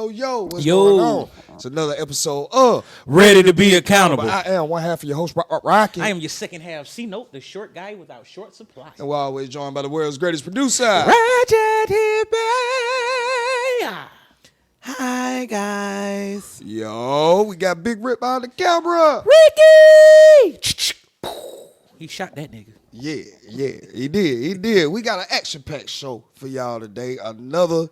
Yo, what's going on? It's another episode of Ready to be Accountable. I am one half of your host, Rocky. I am your second half C-Note, the short guy without short supply. And we're always joined by the world's greatest producer, Ratchet Hippie. Hi, guys. Yo, we got Big Rip on the camera. Ricky! He shot that nigga. Yeah, he did. We got an action-packed show for y'all today. Another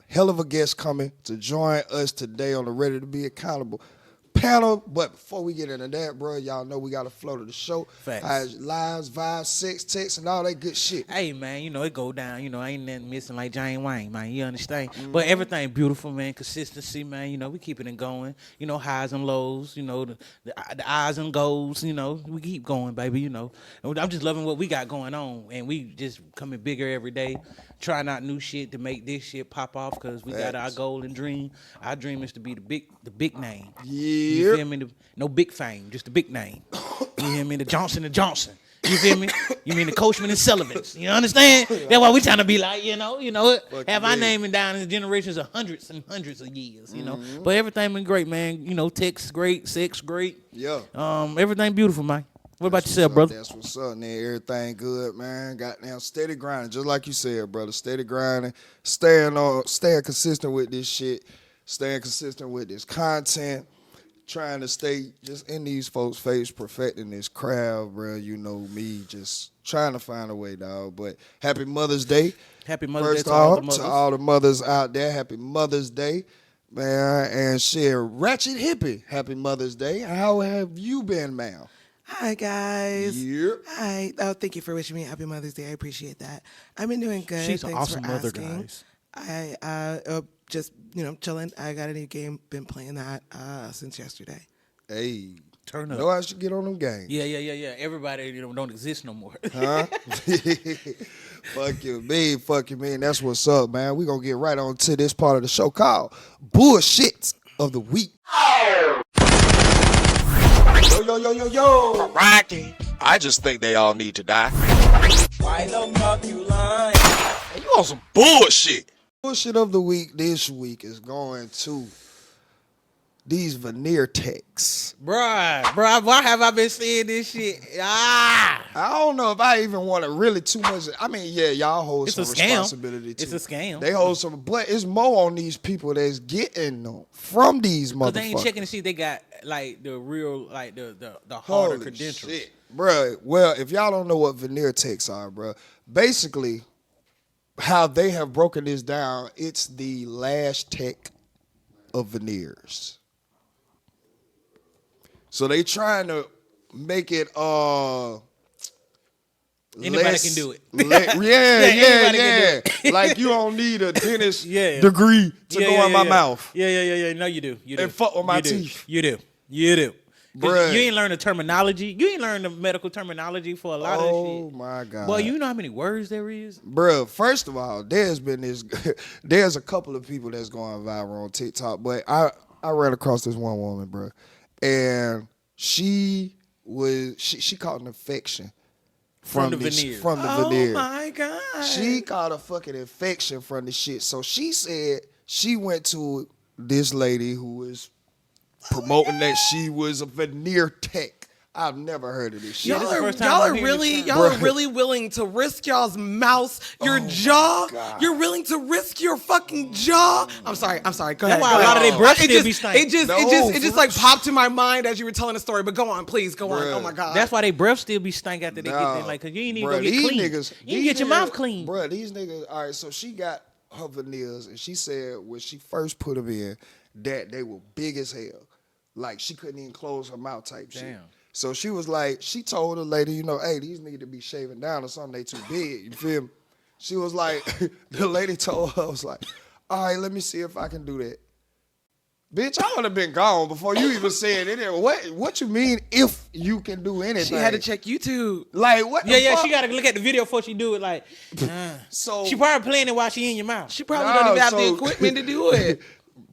hell of a guest coming to join us today on the Ready to be Accountable panel. But before we get into that, bro, y'all know we got to flow to the show. Facts. Lives, vibes, sex, text, and all that good shit. Hey, man, you know, it go down. You know, ain't nothing missing like Jane Wayne, man. You understand? Mm-hmm. But everything beautiful, man. Consistency, man. You know, we keeping it going. You know, highs and lows. You know, the highs and goals. You know, we keep going, baby, you know. And I'm just loving what we got going on. And we just coming bigger every day. Trying out new shit to make this shit pop off because we got our goal and dream. Our dream is to be the big name. Yeah. You feel me? No big fame, just the big name. You hear me? The Johnson & Johnson. You feel me? You mean the Coachman and Sullivans. You understand? That's why we trying to be like, you know, have our name down in the generations of hundreds and hundreds of years, you know. Mm-hmm. But everything been great, man. You know, text great, sex great. Yeah. Everything beautiful, man. What about yourself, brother? That's what's up, man. Everything good, man. Goddamn steady grinding, just like you said, brother. Steady grinding, staying consistent with this shit, staying consistent with this content, trying to stay just in these folks' face, perfecting this craft, bro. You know me, just trying to find a way, dog. But happy Mother's Day. Happy Mother's Day to all the mothers out there. Happy Mother's Day, man. And share Ratchet Hippie. Happy Mother's Day. How have you been, ma'am? Hi, guys. Yeah. Hi. Oh, thank you for wishing me Happy Mother's Day. I appreciate that. I've been doing good. She's an Thanks awesome for mother, asking. guys. I just, chilling. I got a new game. Been playing that since yesterday. Hey. Turn up. Know I should get on them games. Yeah. Everybody, don't exist no more. Huh? Fuck you, man. That's what's up, man. We're going to get right on to this part of the show called Bullshit of the Week. Yo. Rocky. I just think they all need to die. Why the fuck you lying? Hey, you on some bullshit. Bullshit of the week this week is going to these Veneer techs. Bruh, why have I been seeing this shit? I don't know if I even want to really too much. I mean, yeah, y'all hold some responsibility too. It's a scam. They hold some, but it's more on these people that's getting them from these motherfuckers. They ain't checking to see if they got like the real, like the harder Holy credentials. Shit. Bruh, well, if y'all don't know what Veneer techs are, bruh, basically how they have broken this down, it's the last tech of veneers. So they trying to make it anybody can do it. Yeah. Like you don't need a dentist degree to go in my mouth. Yeah. No, you do. And fuck with my teeth. You do. Bruh. You ain't learn the terminology. You ain't learn the medical terminology for a lot of shit. Oh my God. Boy, you know how many words there is? Bruh, first of all, there's a couple of people that's going viral on TikTok, but I ran across this one woman, bruh. And she caught an infection from the veneers. Oh my God. She caught a fucking infection from the shit. So she said she went to this lady who was promoting that she was a veneer tech. I've never heard of this shit. Y'all are really willing to risk y'all's mouth, your jaw. God. You're willing to risk your fucking jaw. I'm sorry. Go ahead. That's why a lot of their breath still be stank. It just like popped to my mind as you were telling the story. But go on, please go on. Oh my God. That's why they breath still be stank after they get there. Like, cause you ain't even gonna get clean. You ain't get your mouth clean. Bruh, these niggas. All right, so she got her veneers, and she said when she first put them in, that they were big as hell. Like she couldn't even close her mouth type shit. So she was like, she told the lady, hey, these need to be shaving down or something, they too big, you feel me? She was like, the lady told her, was like, all right, let me see if I can do that. Bitch, I would have been gone before you even said it. What you mean if you can do anything? She had to check YouTube. Like, what the fuck? She got to look at the video before she do it. Like, so she probably playing it while she in your mouth. She probably don't even have the equipment to do it.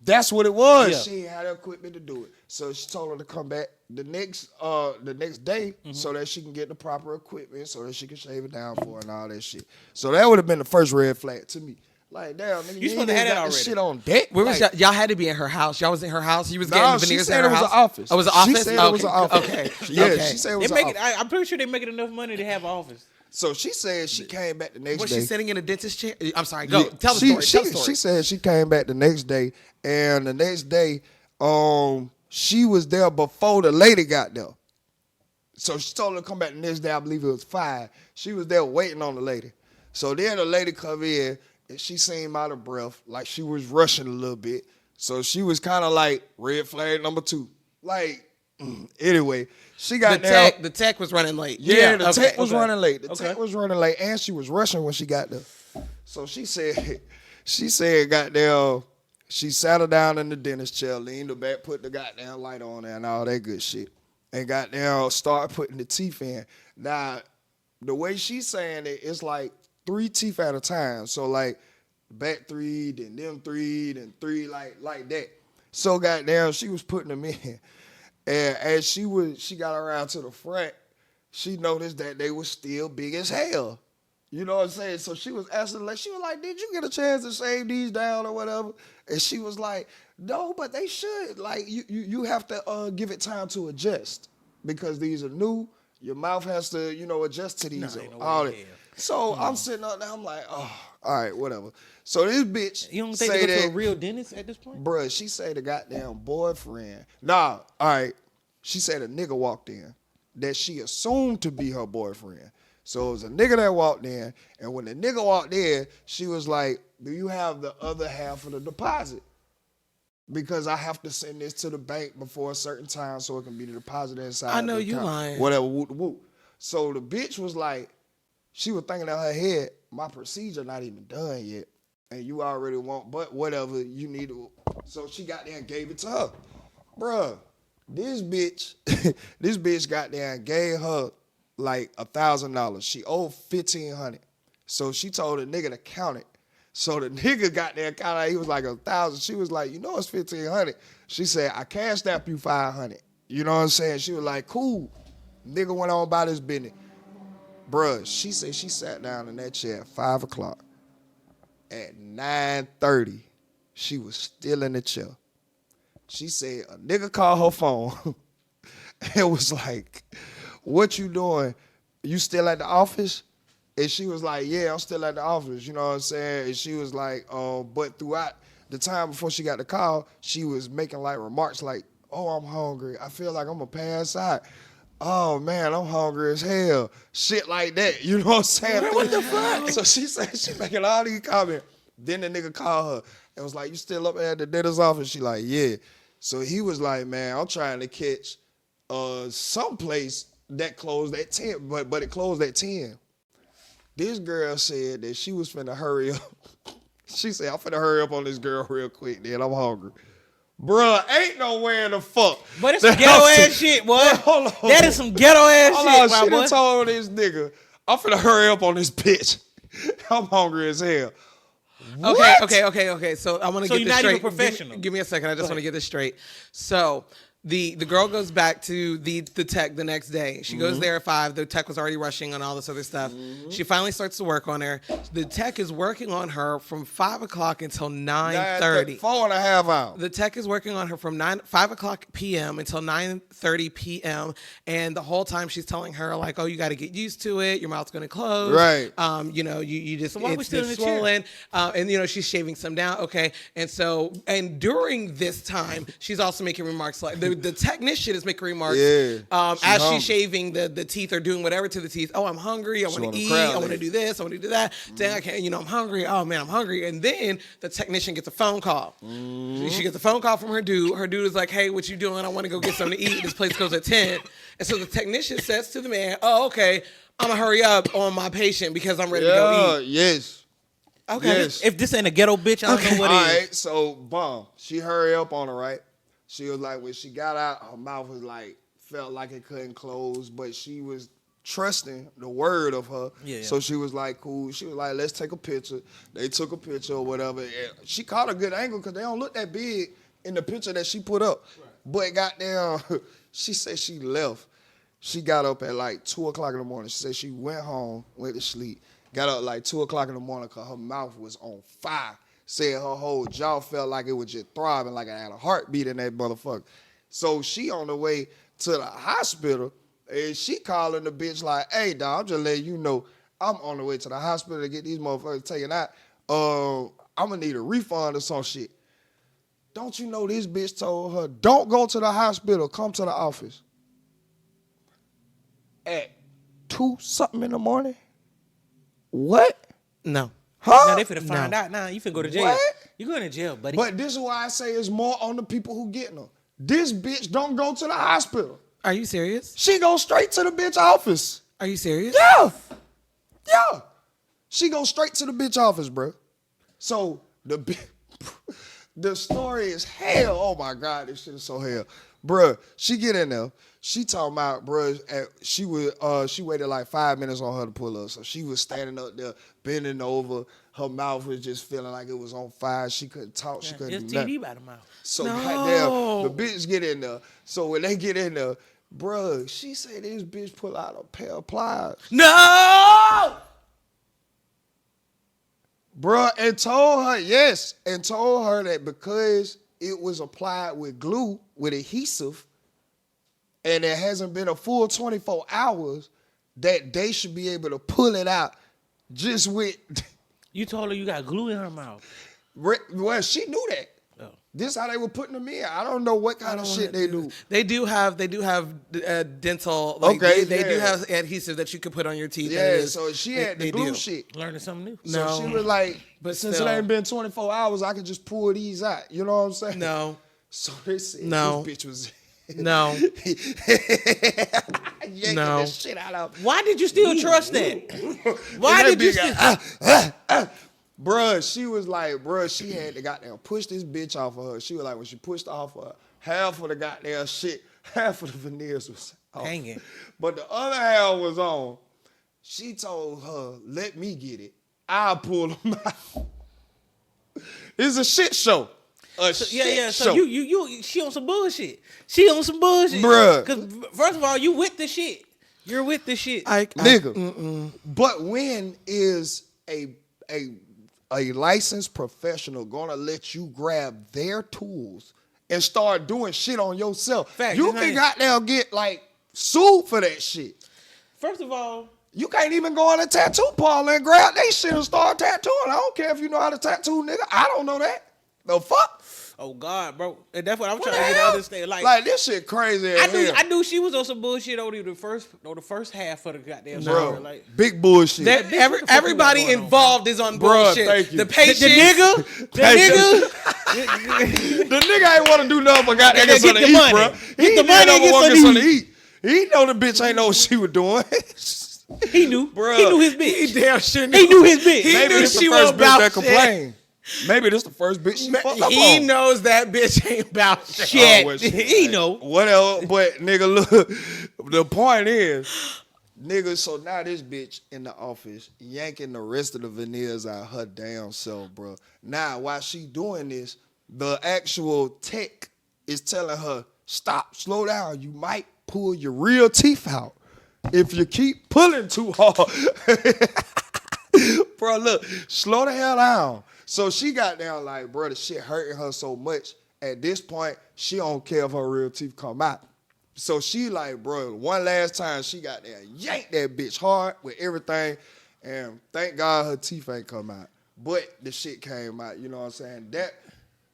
That's what it was. Yeah. She had the equipment to do it. So she told her to come back the next day so that she can get the proper equipment so that she can shave it down for her and all that shit. So that would have been the first red flag to me. Like, damn, nigga, You supposed to have that got this already. shit on deck. Where was Like, y'all had to be in her house. Y'all was in her house. You was no, getting she Veneers said in her it was house. an office. Oh, it was an She office? said it was an office. Okay. Yeah, Okay. she said it They was an make office. it. I'm pretty sure they making enough money to have an office. So she said she came back the next Was day. she sitting in a dentist chair? I'm sorry. Go. Yeah, Tell the story. Tell the story. She said she came back the next day, and the next day, she was there before the lady got there. So she told her to come back the next day. I believe it was 5. She was there waiting on the lady. So then the lady come in, and she seemed out of breath, like she was rushing a little bit. So she was kind of like red flag number 2. Like, anyway, she got there. The tech was running late. Yeah, the okay, tech was okay. running late. The Okay. tech was running late, and she was rushing when she got there. So she said, goddamn, she sat her down in the dentist chair, leaned her back, put the goddamn light on there and all that good shit. And goddamn, start putting the teeth in. Now, the way she's saying it, it's like 3 teeth at a time. So like back 3, then them 3, then 3, like that. So goddamn, she was putting them in. And as she got around to the front, she noticed that they were still big as hell. You know what I'm saying? So she was asking, like, she was like, did you get a chance to shave these down or whatever? And she was like, no, but they should. Like, you have to give it time to adjust because these are new. Your mouth has to, adjust to these. ain't no all way that. in hell. So I'm sitting up there, I'm like, oh, all right, whatever. So this bitch You don't think say they go to that, a real dentist at this point? bruh, she say the goddamn boyfriend. Nah, all right. She said a nigga walked in that she assumed to be her boyfriend. So it was a nigga that walked in, and when the nigga walked in, she was like, do you have the other half of the deposit? Because I have to send this to the bank before a certain time so it can be deposited inside I know the you account. lying. Whatever, whoop, whoop. So the bitch was like, she was thinking in her head, my procedure not even done yet. And you already want, but whatever, you need to. So she got there and gave it to her. Bruh, this bitch got there and gave her like $1,000. She owed $1,500. So she told the nigga to count it. So the nigga got there and counted. He was like 1,000. She was like, it's $1,500. She said, I cashed out you $500. You know what I'm saying? She was like, cool. Nigga went on about his business. Bruh, she said she sat down in that chair at 5 o'clock. At 9:30, she was still in the chair. She said a nigga called her phone and was like, what you doing? You still at the office? And she was like, yeah, I'm still at the office. You know what I'm saying? And she was like, but throughout the time before she got the call, she was making like remarks like, oh, I'm hungry. I feel like I'm going to pass out. Oh, man, I'm hungry as hell. Shit like that. You know what I'm saying? What the fuck? So she said she making all these comments. Then the nigga called her and was like, you still up at the dentist's office? She like, yeah. So he was like, man, I'm trying to catch someplace that closed at 10, but it closed at 10. This girl said that she was finna hurry up. She said, I'm finna hurry up on this girl real quick, then I'm hungry. Bruh, ain't nowhere in the fuck. But it's some ghetto ass shit, boy. Hold on. That is some ghetto ass Hold shit, on, my she boy. done told this nigga, I'm finna hurry up on this bitch. I'm hungry as hell. What? Okay. So I want to So get you're this not straight. even professional. Give me a second. I just want to get this straight. So the girl goes back to the tech the next day. She goes there at 5. The tech was already rushing on all this other stuff. She finally starts to work on her. The tech is working on her from 5 o'clock until 9:30. 4.5 hours. The tech is working on her from 5 o'clock p.m. until 9:30 p.m. And the whole time she's telling her like, "Oh, you got to get used to it. Your mouth's gonna close. Right. You just why we it's still in just the chair? swollen. And she's shaving some down. Okay. And during this time, she's also making remarks like the technician is making remarks. Yeah. As hungry. she's shaving the teeth or doing whatever to the teeth. Oh, I'm hungry. I want want to a eat. crowd I want to leg. do this. I want to do that. Dang, I can't. I'm hungry. Oh man, I'm hungry. And then the technician gets a phone call. She gets a phone call from her dude. Her dude is like, "Hey, what you doing? I want to go get something to eat. This place goes at 10." And so the technician says to the man, "Oh, okay. I'm gonna hurry up on my patient because I'm ready to go eat." Yes. Okay. Yes. If this ain't a ghetto bitch, I don't know what All it is. right, so boom. She hurried up on her, right? She was like, when she got out, her mouth was like, felt like it couldn't close, but she was trusting the word of her. Yeah. So she was like, cool. She was like, let's take a picture. They took a picture or whatever. And she caught a good angle because they don't look that big in the picture that she put up. Right. But goddamn, she said she left. She got up at like 2 o'clock in the morning. She said she went home, went to sleep. Got up like 2 o'clock in the morning because her mouth was on fire. Said her whole jaw felt like it was just throbbing, like it had a heartbeat in that motherfucker. So she on the way to the hospital, and she calling the bitch like, hey, dog, I'm just letting you know I'm on the way to the hospital to get these motherfuckers taken out. I'm going to need a refund or some shit. Don't you know this bitch told her, don't go to the hospital, come to the office. At 2-something in the morning? What? No. Huh? Now they finna find out now. You finna go to jail. What? You going to jail, buddy. But this is why I say it's more on the people who getting her. This bitch don't go to the hospital. Are you serious? She go straight to the bitch office. Are you serious? Yeah. Yeah. She go straight to the bitch office, bro. So the story is hell. Oh my God, this shit is so hell. Bruh, she get in there. She talking about, bruh, she waited like 5 minutes on her to pull up. So she was standing up there, bending over. Her mouth was just feeling like it was on fire. She couldn't talk. She couldn't do It's nothing. TD by the mouth. So goddamn, the bitch get in there. So when they get in there, bruh, she say this bitch pull out a pair of pliers. No! Bruh, and told her that because it was applied with glue, with adhesive, and it hasn't been a full 24 hours, that they should be able to pull it out just with... You told her you got glue in her mouth. Well, she knew that. Oh. This how they were putting them in. I don't know what kind of shit they do. They do have dental. Like, Okay, they do yeah. have adhesive that you can put on your teeth. Yeah, so she had the glue shit. Learning something new. So No. she was like, But since still. it ain't been 24 hours, I can just pull these out. You know what I'm saying? No, So they said No. this bitch was no, yanking No. the shit out of. Why did you still trust that? Why And did you that still... bitch Bruh, she was like, she had to goddamn push this bitch off of her. She was like, when she pushed off of her, half of the goddamn shit, half of the veneers was off. Hanging. But the other half was on. She told her, let me get it. I'll pull them out. It's a shit show. So show. you she on some bullshit. She on some bullshit. Bruh. Because first of all, you with the shit. You're with the shit. Nigga. But when is a licensed professional gonna let you grab their tools and start doing shit on yourself? Facts, You it's can not- goddamn get like sued for that shit. First of all, You can't even go in a tattoo parlor and grab they shit and start tattooing. I don't care if you know how to tattoo, nigga. I don't know that. The fuck? oh God, bro. And that's what I'm What trying the to get hell? to understand. Like this shit crazy as hell. I knew she was on some bullshit over the first half of the goddamn story. Bro, Like, big bullshit. That- Bitch, what the fuck you got everybody going on, involved is on Bruh, bullshit. thank you. The The patient, The nigga ain't want to do nothing but goddamn Get get something the to eat, money. bro. Get He the didn't money and ever get want to something get to something to eat. He know the bitch ain't know what she was doing. he knew. Bruh. He knew his he bitch. damn sure He knew his bitch. He Maybe knew this the she first was bitch about that shit. complained. Maybe this the first bitch she fucked up He on. knows that bitch ain't about shit. Shit. Oh, well, shit, He man. know. Whatever, but nigga, look. The point is, nigga. So now this bitch in the office yanking the rest of the veneers out her damn self, bro. Now while she doing this, the actual tech is telling her, "Stop, slow down. You might pull your real teeth out if you keep pulling too hard." Bro, look, slow the hell down. So she got down like, bro, the shit hurting her so much. At this point, she don't care if her real teeth come out. So she like, bro, one last time she got there, yanked that bitch hard with everything. And thank God her teeth ain't come out. But the shit came out, you know what I'm saying? That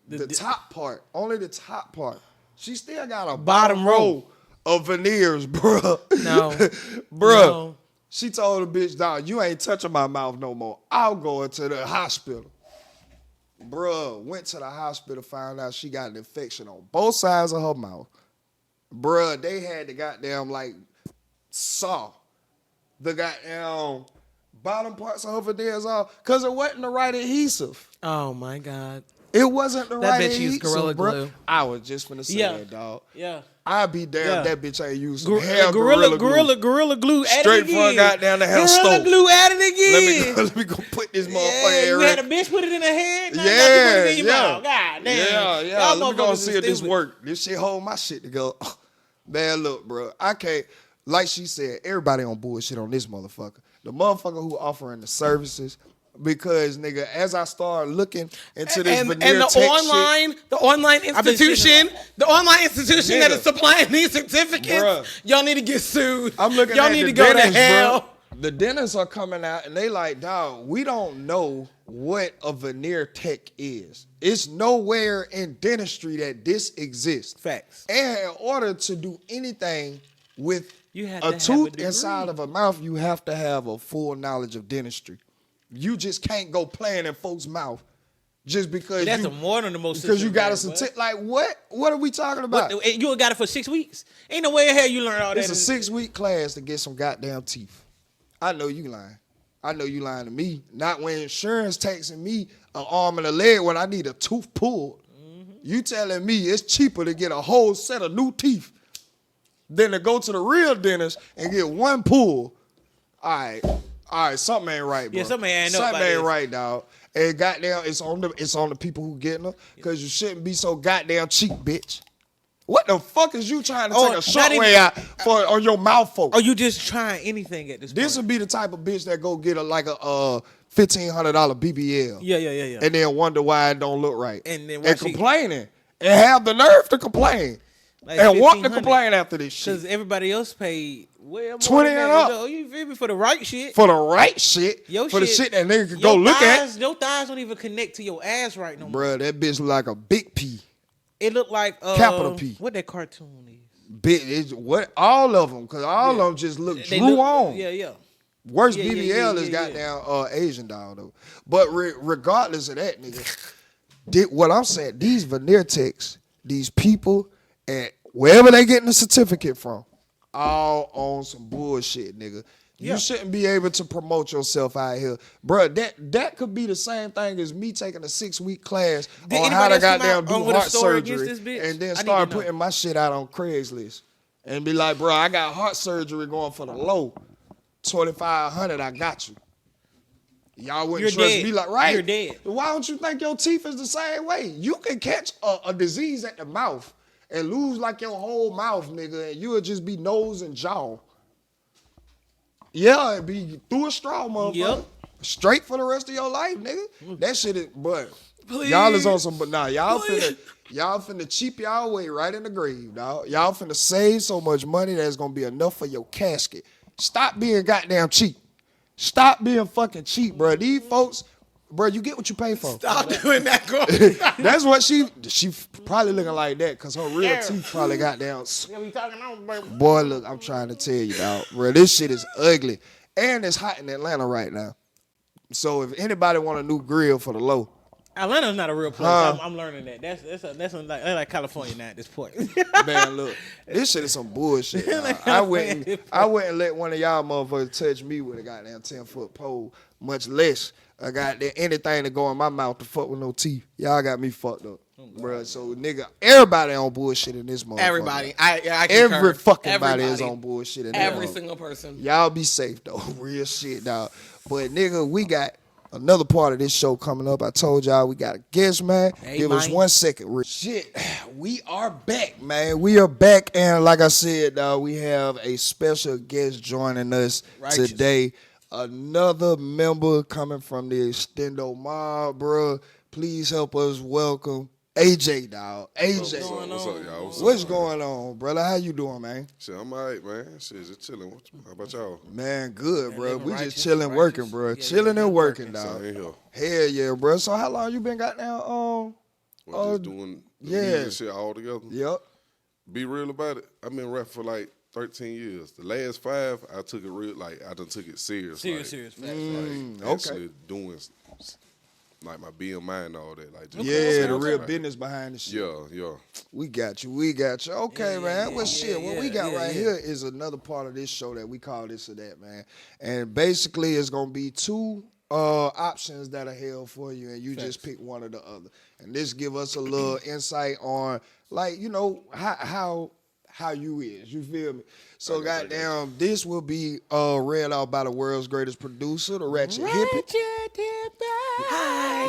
the top part, only the top part. She still got a bottom row of veneers, bro. No. Bruh. No. She told the bitch, dog, you ain't touching my mouth no more. I'll go into the hospital. Bruh, went to the hospital, found out she got an infection on both sides of her mouth. Bruh, they had the goddamn, like, saw the goddamn bottom parts of her veneers off because it wasn't the right adhesive. Oh my God. It wasn't the That right bitch used adhesive, Gorilla bruh. Glue. I was just finna say Yeah. that, dog. Yeah. I'd be damned Yeah. that bitch ain't used some hair Gorilla glue. glue. At Straight it from again. goddamn the hair Gorilla stove. glue at it again. Let me go put this Yeah, motherfucker you in had a there. bitch put it in her head. Now you Yeah, got to put it in your yeah. mouth. God damn. Yeah. Y'all Let me go motherfuckers see is if this stupid. work. This shit hold my shit together. Man, look, bro. I can't, like she said, everybody on bullshit on this motherfucker. the motherfucker who offering the services. Because nigga, as I start looking into this veneer and the tech online, shit, the online institution Nigga. that is supplying these certificates, Bruh. y'all need to get sued. I'm looking y'all at need the to go to dentists, hell. bro. The dentists are coming out and they like, dog, we don't know what a veneer tech is. It's nowhere in dentistry that this exists. Facts. And in order to do anything with You have a to have tooth a degree. inside of a mouth, you have to have a full knowledge of dentistry. You just can't go playing in folks' mouth just because That's you more than the most. because you got a certificate. Like what? What are we talking about? And you got it for 6 weeks. Ain't no way in hell you learn all that. It's a 6-week class to get some goddamn teeth. I know you lying. I know you lying to me. Not when insurance taxing me an arm and a leg when I need a tooth pulled. Mm-hmm. You telling me it's cheaper to get a whole set of new teeth than to go to the real dentist and get one pull. All right, something ain't right, bro. Yeah, something ain't right, dog. And goddamn, it's on the people who getting them, because you shouldn't be so goddamn cheap, bitch. What the fuck is you trying to take a short way out for on your mouth, folks? Or you just trying anything at this point? This would be the type of bitch that go get a $1,500 BBL. Yeah. And then wonder why it don't look right. And then complaining. And have the nerve to complain. Like and want to 1,500. complain after this shit. Because everybody else paid well more 20 than and that. up. You feel me? For the right shit. For the right shit. The shit that nigga can go look at. Your thighs don't even connect to your ass right no more. Bruh, that bitch look like a big P. It look like capital P. What that cartoon is? Big, all of them, because all of them just look drew on. Yeah. Worst BBL is goddamn Asian dog though. But regardless of that, nigga, what I'm saying, these veneer techs, these people, and wherever they getting the certificate from, all on some bullshit, nigga. You shouldn't be able to promote yourself out here. Bruh, that could be the same thing as me taking a 6-week class on how to goddamn do heart surgery and then start putting my shit out on Craigslist and be like, bro, I got heart surgery going for the low. $2,500, I got you. Y'all wouldn't trust me like, right? You're dead. Why don't you think your teeth is the same way? You can catch a disease at the mouth and lose like your whole mouth, nigga, and you would just be nose and jaw. Yeah, it'd be through a straw, motherfucker. Yep. Straight for the rest of your life, nigga. That shit is, but Please. y'all is on some, but nah, y'all finna cheap y'all way right in the grave, dog. Y'all finna save so much money that it's gonna be enough for your casket. Stop being goddamn cheap. Stop being fucking cheap, bro. These folks, bro, you get what you pay for. Stop doing that, girl. That's what she probably looking like that because her real teeth probably got down. Boy, look, I'm trying to tell you, dog, bro, this shit is ugly. And it's hot in Atlanta right now. So if anybody want a new grill for the low, Atlanta's not a real place. I'm learning that. That's like California now at this point. man, look, this shit is some bullshit. I wouldn't let one of y'all motherfuckers touch me with a goddamn 10-foot pole, much less a goddamn anything to go in my mouth to fuck with no teeth. Y'all got me fucked up, bro. So nigga, everybody on bullshit in this motherfucker. Everybody, I every concur. fucking body is on bullshit in this Every motherfucker. single person. Y'all be safe though, real shit, dog. But nigga, we got another part of this show coming up. I told y'all we got a guest, man. Hey, give us man. 1 second. Shit, we are back, man. We are back, and like I said, we have a special guest joining us today. Another member coming from the Extendo Mob, bro. Please help us welcome AJ, dog. AJ, What's up, y'all? what's going on, brother? How you doing, man? Shit, I'm all right, man. Shit, just chilling. How about y'all? Man, good, bro. living We righteous, just chilling, working, bro. Yeah, Chilling and working, dog. Same here. Hell yeah, bro. So how long you been got now? We're just doing the yeah. music shit all together. Yep. Be real about it. I've been rapping for like 13 years. The last 5, I took it real, like, I done took it serious. Serious. Like, actually doing, like, my BMI and all that. Like, just The real business behind the shit. Yeah. We got you. Okay, man. What we got right here is another part of this show that we call this or that, man. And basically it's going to be 2 options that are held for you, and you just pick one or the other. And this give us a little insight on, like, you know, how you is. You feel me? So goddamn, this will be read out by the world's greatest producer, the Ratchet Hippie.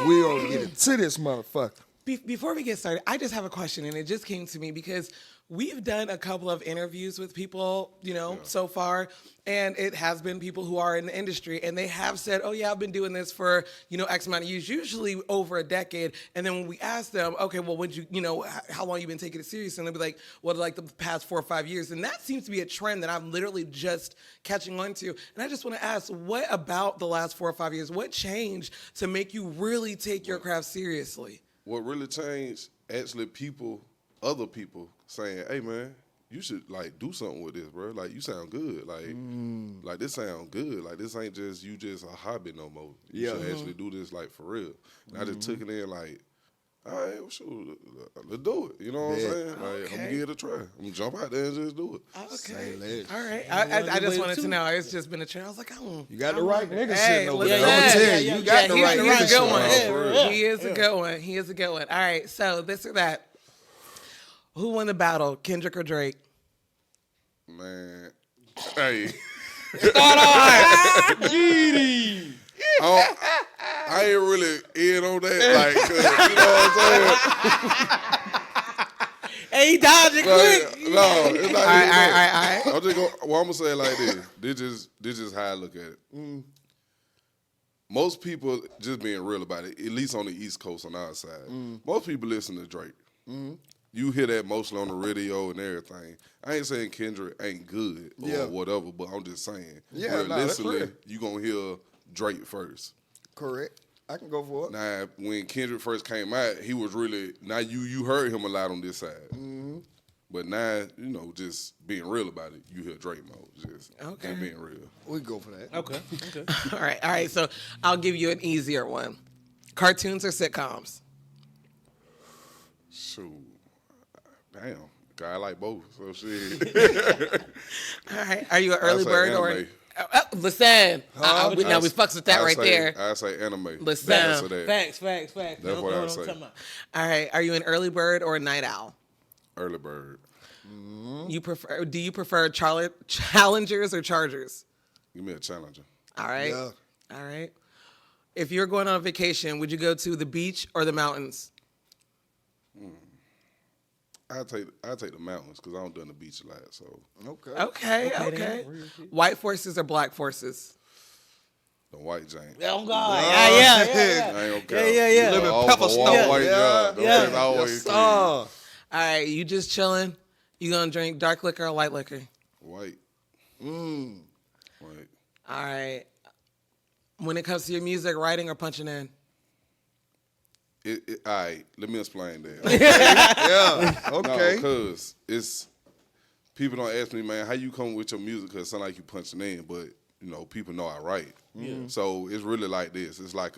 We gonna get into this motherfucker. Before we get started, I just have a question, and it just came to me because we've done a couple of interviews with people, so far, and it has been people who are in the industry, and they have said, oh yeah, I've been doing this for, X amount of years, usually over a decade. And then when we ask them, okay, well, how long you been taking it serious? And they'll be like, well, like the past 4 or 5 years. And that seems to be a trend that I'm literally just catching on to. And I just want to ask, what about the last 4 or 5 years, what changed to make you really take your craft seriously? What really changed, actually, other people saying, hey, man, you should, like, do something with this, bro. Like, you sound good. Like this sound good. Like, this ain't just a hobby no more. You should actually do this, like, for real. And I just took it in, like, all right, well, shoot, let's do it. You know what I'm saying? Like, I'm going to give it a try. I'm going to jump out there and just do it. Okay. All right. I just wanted to know. It's just been a trend. I was like, you got the right nigga sitting over there. I'm going to tell you. You got the right nigga sitting over there. He is a good one. He is a good one. All right. So, this or that. Who won the battle, Kendrick or Drake? Man. Hey. Start on. GD. I ain't really in on that, like, you know what I'm saying? Hey, he dodged it quick. No, it's not. All right. I'm just I'm gonna say it like this. This is how I look at it. Most people, just being real about it, at least on the East Coast on our side, most people listen to Drake. You hear that mostly on the radio and everything. I ain't saying Kendrick ain't good or whatever, but I'm just saying, realistically, you gonna hear Drake first. Correct. I can go for it. Now, when Kendrick first came out, he was really, now you heard him a lot on this side. But now, just being real about it, you hear Drake mode. Just being real. We go for that. Okay. All right. So I'll give you an easier one. Cartoons or sitcoms? Shoot. Damn. I like both, so shit. All right. Are you an early bird anime. Listen. Now we fucks with that right there. I say anime. Listen. Facts. That's what I say. All right. Are you an early bird or a night owl? Early bird. Do you prefer challengers or chargers? Give me a challenger. All right. Yeah. All right. If you're going on a vacation, would you go to the beach or the mountains? I take the mountains because I don't do the beach a lot. So Okay. White forces or black forces? the white James. Oh God! I ain't okay. Yeah. You live in Pepper Snow. white job. Yeah. Always clean. All right, you just chilling. You gonna drink dark liquor or light liquor? White. White. All right. When it comes to your music, writing or punching in? All right, let me explain that. Okay. Because it's people don't ask me, man, how you come with your music? Because it sound like you punching in, but people know I write. So it's really like this. It's like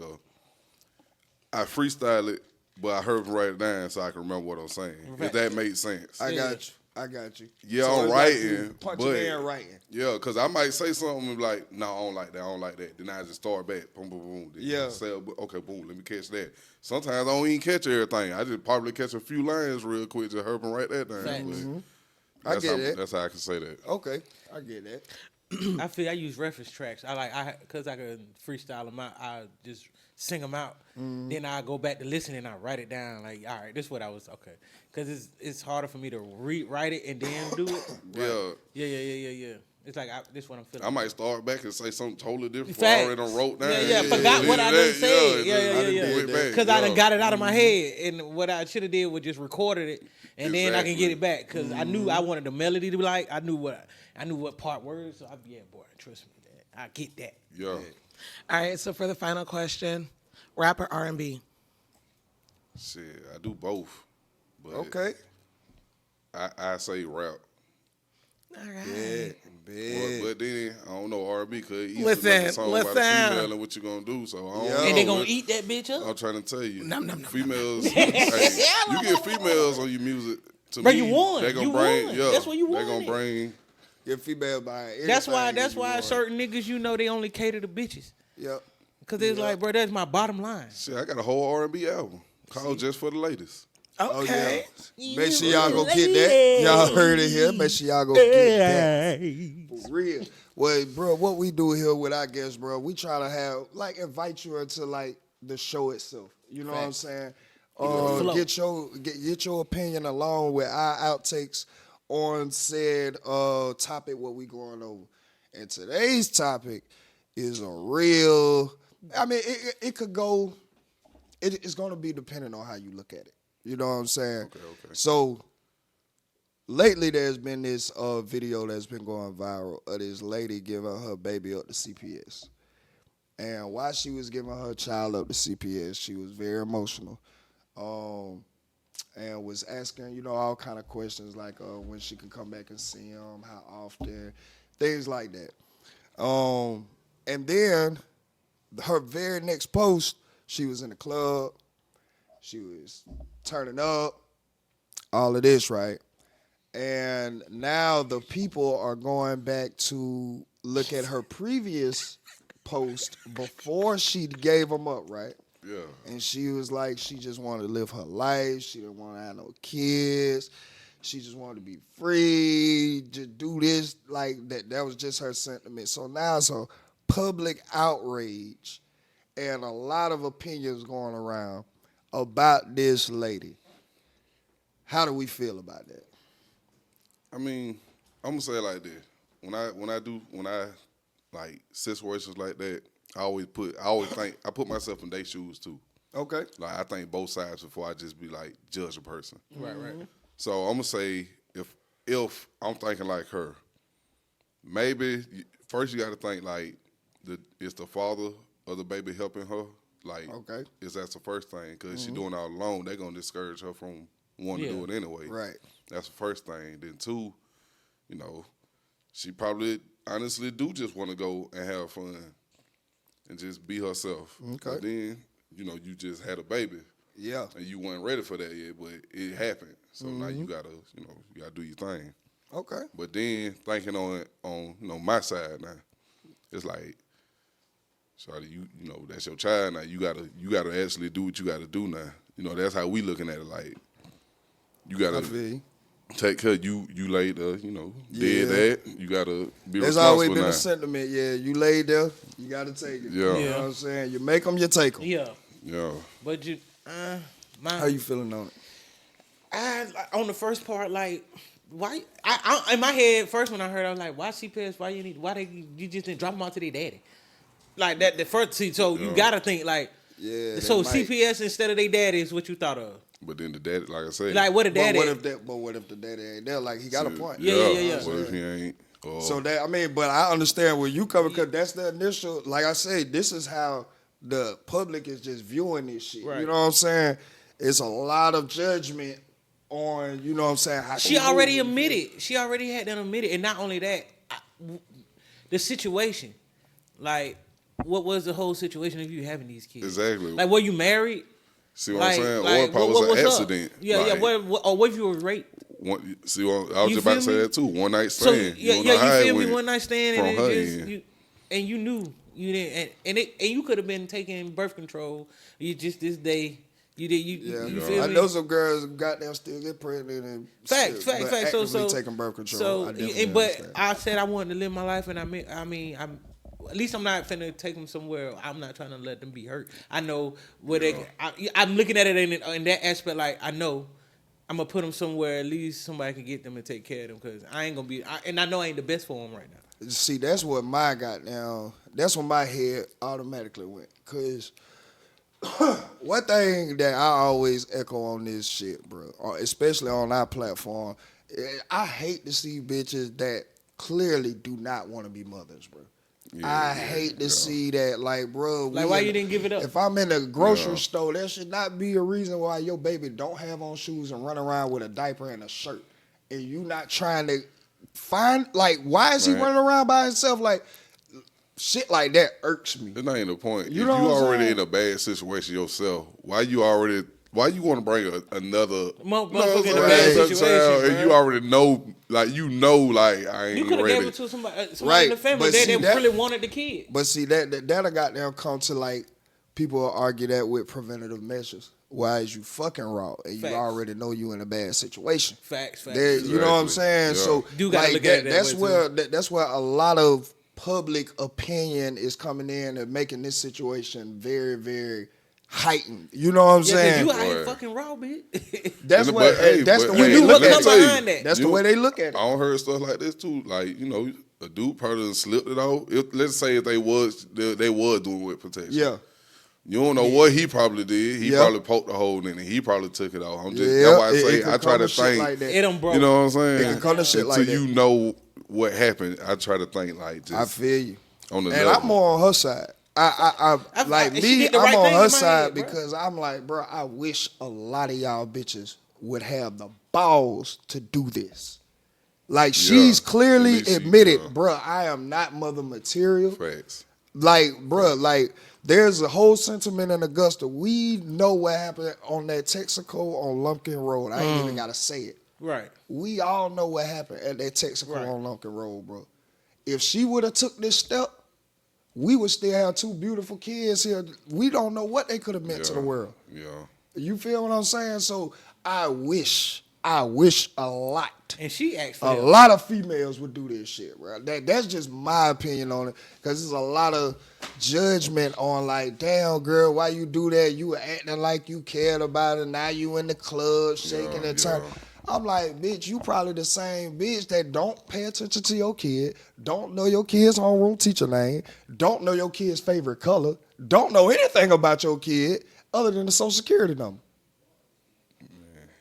I freestyle it, but I heard them write it down so I can remember what I'm saying. If that makes sense. I got you. Yeah, So I'm it's writing, like punching but in writing. yeah, because I might say something and be like, no, I don't like that. Then I just start back, boom, boom, boom. Then say, okay, boom, let me catch that. Sometimes I don't even catch everything. I just probably catch a few lines real quick, just heard them write that down. I get it. That's how I can say that. Okay, I get that. I feel I use reference tracks. Because I can freestyle them out. I just sing them out. Then I go back to listen and I write it down. Like, all right, this is what I was Because it's harder for me to write it and then do it. Yeah. It's like this is what I'm feeling. I might start back and say something totally different. Facts. I already done wrote down. Forgot what I done said. Yeah. Because I done got it out of my head, and what I should have did was just recorded it, and then I can get it back. Because I knew I wanted the melody to be like. I knew what part words. So boy, trust me, I get that. Yeah. All right. So for the final question, rap or R&B? Shit, I do both. But Okay. I say rap. All right. But then I don't know R&B because you Listen. a song about a female and what you gonna do. So I don't know. And they gonna eat that bitch up. I'm trying to tell you, Nom. females. Hey, you get females on your music. To Bro, me, you won. They gonna You bring. won. Yeah, That's what you They won gonna it. bring. Get female by anything. That's why you certain niggas, they only cater to bitches. Yep. Because it's like, bro, that's my bottom line. Shit, I got a whole R&B album called Just for the Ladies. Okay. Make sure y'all go get that. Y'all heard it here. Make sure y'all go get that. For real. Well, bro, what we do here with our guests, bro, we try to invite you into, the show itself. You know what I'm saying? Get your opinion along with our outtakes on said topic what we going over. And today's topic is a real. I mean, it could go. It's going to be dependent on how you look at it. You know what I'm saying? Okay. So lately, there's been this video that's been going viral of this lady giving her baby up to CPS. And while she was giving her child up to CPS, she was very emotional. And was asking, all kind of questions like when she could come back and see him, how often, things like that. And then her very next post, she was in the club, she was turning up, all of this, right? And now the people are going back to look at her previous post before she gave them up, right? Yeah. And she was like, she just wanted to live her life. She didn't want to have no kids. She just wanted to be free, just do this, like that. That was just her sentiment. So now it's a public outrage and a lot of opinions going around about this lady. How do we feel about that? I mean, I'm gonna say it like this. When I like situations like that, I put myself in their shoes too. Okay. Like I think both sides before I just be like judge a person. Right. So I'm gonna say if I'm thinking like her, maybe first you got to think like is the father of the baby helping her? Like, okay, that's the first thing because she doing it all alone. They're gonna discourage her from wanting to do it anyway. Right. That's the first thing. Then two, she probably honestly do just want to go and have fun and just be herself. Okay. But then, you just had a baby. Yeah. And you weren't ready for that yet, but it happened. So now you gotta, you gotta do your thing. Okay. But then thinking on my side now, it's like, sorry, that's your child now. You gotta actually do what you gotta do now. That's how we looking at it. Like, you gotta take care. You laid there, did that. You gotta be There's responsible always been now. a sentiment. Yeah, you laid there, you gotta take it. Yeah. You know what I'm saying? You make them, you take them. Yeah. Yeah. But how you feeling on it? On the first part, like, why? I in my head, first when I heard, I was like, why CPS? Why you just didn't drop them out to their daddy? Like that, the first. So you gotta think like, so CPS instead of their daddy is what you thought of. But then the daddy, like I said, like what the daddy? But what if the daddy ain't there? Like he got a point. Yeah. What if he ain't? So but I understand where you coming because that's the initial. Like I say, this is how the public is just viewing this shit. Right. You know what I'm saying? It's a lot of judgment on, you know what I'm saying? How she already admitted. She already had that admitted. And not only that, the situation. Like, what was the whole situation of you having these kids? Exactly. Like, were you married? See what I'm saying? Or it probably was an accident. Up? Yeah. What if you were raped? I was just about to say that too. One night stand. So, you feel me? One night stand, and you knew you didn't, and you could have been taking birth control. You just this day. You feel me? I know some girls goddamn still get pregnant and fact. So taking birth control. So, but I said I wanted to live my life, and I mean, at least I'm not finna take them somewhere. I'm not trying to let them be hurt. I know where I'm looking at it in that aspect. Like I know I'm gonna put them somewhere. At least somebody can get them and take care of them because I ain't gonna be. And I know I ain't the best for them right now. See, that's what my goddamn. That's what my head automatically went. Cause one thing that I always echo on this shit, bro, especially on our platform, I hate to see bitches that clearly do not want to be mothers, bro. I hate to see that, like, bro. Like, why you didn't give it up? If I'm in a grocery store, there should not be a reason why your baby don't have on shoes and run around with a diaper and a shirt, and you not trying to find, like, why is he running around by himself? Like, shit like that irks me. That's not even the point. You if know you what I'm already saying? in a bad situation yourself, why you want to bring another motherfucker in a bad situation, and you already know, like I ain't you could have ready. gave it to somebody in the family that really wanted the kid. But see that'll goddamn come to like people will argue that with preventative measures. Why is you fucking raw and you already know you in a bad situation? Facts. You know what I'm saying? Yeah. So do gotta look at it that's where a lot of public opinion is coming in and making this situation very, very heightened. You know what I'm saying? You out here Right. fucking raw, bitch. That's But, what. hey, That's but, the way hey, they look let me at tell you, behind that. That's the way they look at it. I don't heard stuff like this too. Like, you know, a dude probably done slipped it off. Let's say if they was doing with protection. Yeah. You don't know what he probably did. He Yeah. probably poked a hole in it. He probably took it off. I'm just Yeah, that's why I it say can I try come to shit think. like that. It done broke. You know what I'm saying? It can come to shit like Until that. you know what happened, I try to think like just I feel you. on the And level. I'm more on her side. I like she me. did the I'm right on thing her in my side head, bro. because I'm like, bro. I wish a lot of y'all bitches would have the balls to do this. Like she's at clearly least she- admitted, yeah. bro. I am not mother material. Facts. Like, bro, like there's a whole sentiment in Augusta. We know what happened on that Texaco on Lumpkin Road. I ain't even gotta say it. Right. We all know what happened at that Texaco Right. on Lumpkin Road, bro. If she would have took this step, we would still have two beautiful kids here. We don't know what they could have meant to the world. Yeah. You feel what I'm saying? So I wish a lot. And she asked for A help. lot of females would do this shit, bro. That's just my opinion on it. Because there's a lot of judgment on like, damn, girl, why you do that? You were acting like you cared about it. Now you in the club shaking and turning. I'm like, bitch, you probably the same bitch that don't pay attention to your kid, don't know your kid's homeroom teacher name, don't know your kid's favorite color, don't know anything about your kid other than the social security number.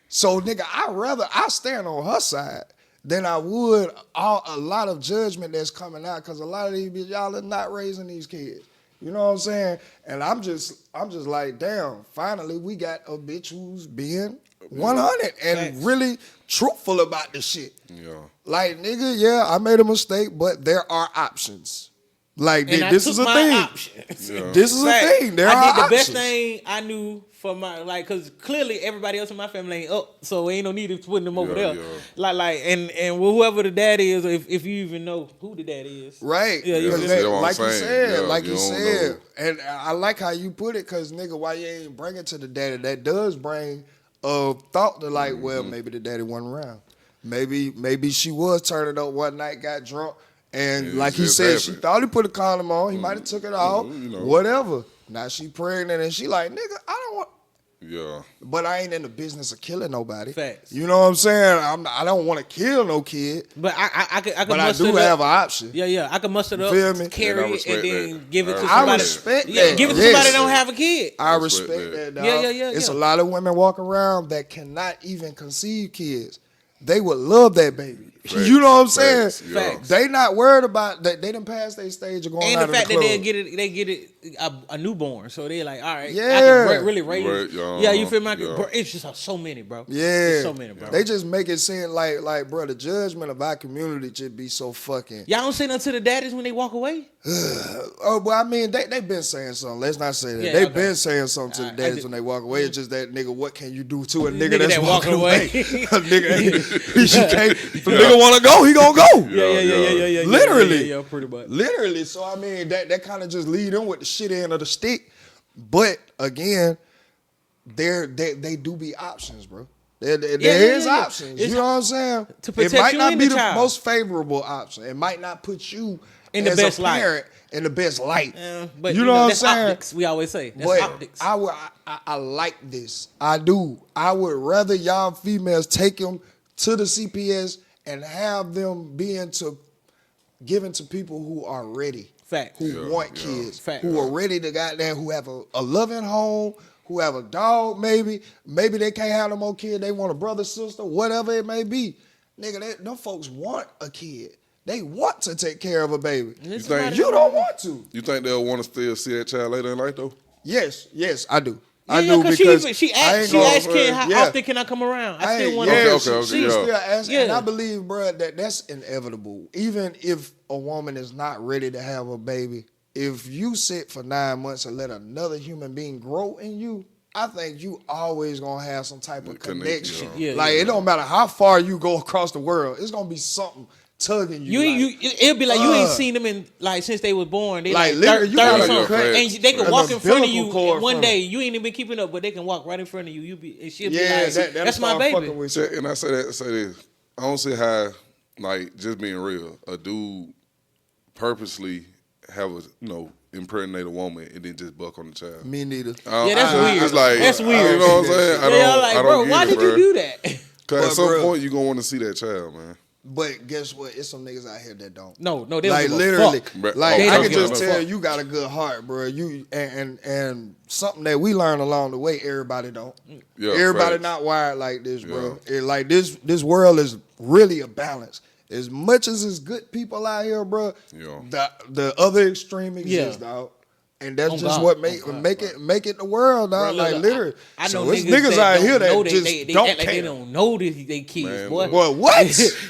So, nigga, I stand on her side than I would a lot of judgment that's coming out because a lot of these bitches, y'all are not raising these kids. You know what I'm saying? And I'm just like, damn, finally we got a bitch who's being 100 and really truthful about this shit. Yeah. Like, nigga, yeah, I made a mistake, but there are options. Like, And I this took is a my thing. options. Yeah. This is Fact. a thing. There are I did the options. best thing I knew for my because clearly everybody else in my family ain't up, so ain't no need of putting them over Yeah, there. yeah. Like and whoever the dad is, if you even know who the dad is, Right. Yeah, you Because feel me? That's what I'm like you saying. said, Yeah, like you you don't said. know. And I like how you put it, because, nigga, why you ain't bring it to the daddy? That does bring a thought to like, well, maybe the daddy wasn't around. Maybe she was turning up one night, got drunk, and Yeah, like it he just said, she happened. thought he put a condom on. He might have took it off, you know. whatever. Now she pregnant, and she like, nigga, I don't want. Yeah. But I ain't in the business of killing nobody. Facts. You know what I'm saying? I don't want to kill no kid, but I could but I muster do it up. have an option. Yeah, I can muster it up, feel me? carry And I it, respect and then that. give it to I somebody. respect Yeah, that. give it to Yes. somebody that don't have a kid. I Respect respect that. that, dog. Yeah. It's a lot of women walk around that cannot even conceive kids. They would love that baby. Facts. You know what I'm saying? Facts, yeah. Facts. They not worried about that. They done passed their stage of going And out the fact of the that club. they get it a newborn, so they're like, all right, I Yeah. can really raise. Right, yeah, Yeah, you feel me? yeah. Bro, it's just so many, bro. Yeah, It's so many, bro. They just make it seem like, bro, the judgment of our community should be so fucking. Y'all don't say nothing to the daddies when they walk away. Oh, well, I mean, they been saying something. Let's not say that. Yeah, they okay. been saying something to the Alright, daddies I did- when they walk away. It's just that, nigga, what can you do to a Nigga nigga that's that walking walking away? away. A nigga, he can't. If a nigga want to go, he gonna go. Yeah. Literally. Yeah, pretty much. Literally. So I mean, that kind of just lead them with the shit end of the stick. But again, they do be options, bro. There is yeah. options. It's You know what I'm saying? to It protect might you not and be the the child. most favorable option. It might not put you In the as best a light. parent in the best light. But you know what I'm that's saying? optics. We always say that's But optics. I like this. I do. I would rather y'all females take them to the CPS and have them given to people who are ready. Fact. Who want kids. Fact. Who are ready to goddamn, who have a loving home, who have a dog maybe. Maybe they can't have no more kids. They want a brother, sister, whatever it may be. Nigga, them folks want a kid. They want to take care of a baby. You think You don't want to. You think they'll want to still see that child later in life though? Yes, I do. Yeah, I do because she I asked, ain't gonna- Ken, how yeah. often can I come around? I still want yeah, Okay, she yeah. still asking, and Yeah. I believe, bruh, that's inevitable. Even if a woman is not ready to have a baby, if you sit for 9 months and let another human being grow in you, I think you always gonna have some type of connection. Yeah, Like it don't matter how far you go across the world, it's gonna be something tugging you. It'll be like you ain't seen them in like since they was born. They Like, like literally, you 30 gotta something. cut And they can an walk in front of you umbilical cord one from day. You ain't even been keeping up, but they can walk right in front of you. And she'll be yeah, like, that's my baby. And I say this. I don't see how, like, just being real, a dude purposely have a impregnate a woman and then just buck on the child. Me neither. Yeah, that's weird. It's like, That's weird. You know what I'm saying? I don't bro, get why it, did you do that? Because at some bro, point, you're going to want to see that child, man. But guess what? It's some niggas out here that don't. No, they don't Like give a literally, fuck. like They I don't can give just a tell fuck. you got a good heart, bro. You and something that we learn along the way, everybody don't. Yeah, Everybody facts. not wired like this, bro. Like this world is really a balance. As much as it's good people out here, bro, the other extreme exists, dog. And that's just God. what make it the world, dog. Bro, like look, literally. I know so it's niggas out here that just don't act care. like they don't know they kids, Man, boy. Boy, what?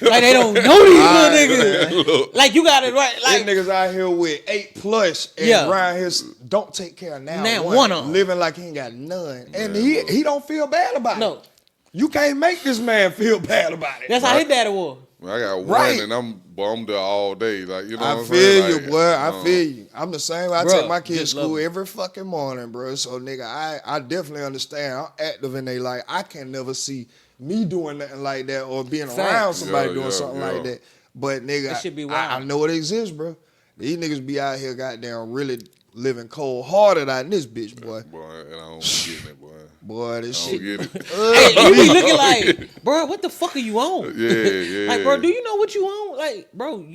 Like they don't know these little niggas. Like you got it right. Like Them niggas out here with 8+ and around here don't take care of now one of 'em. living like he ain't got none. And he don't feel bad about no, it. You can't make this man feel bad about it. that's how his daddy was. I got one Right. and I'm bummed there all day. Like, you know I what I'm feel saying? you, Like, boy. I feel you. I'm the same. I Bruh, take my kids just to school love it. every fucking morning, bro. So, nigga, I definitely understand. I'm active in their life. I can never see me doing nothing like that or being Facts. around somebody Yeah, doing yeah, something yeah. like that. But, nigga, That shit be I wild. know it exists, bro. These niggas be out here goddamn really living cold-hearted out in this bitch, boy. Boy, and I don't be getting it, boy. Boy, this I shit. don't get it. Hey, you be looking like, bro, what the fuck are you on? Yeah. Like, bro, do you know what you on? Like, bro,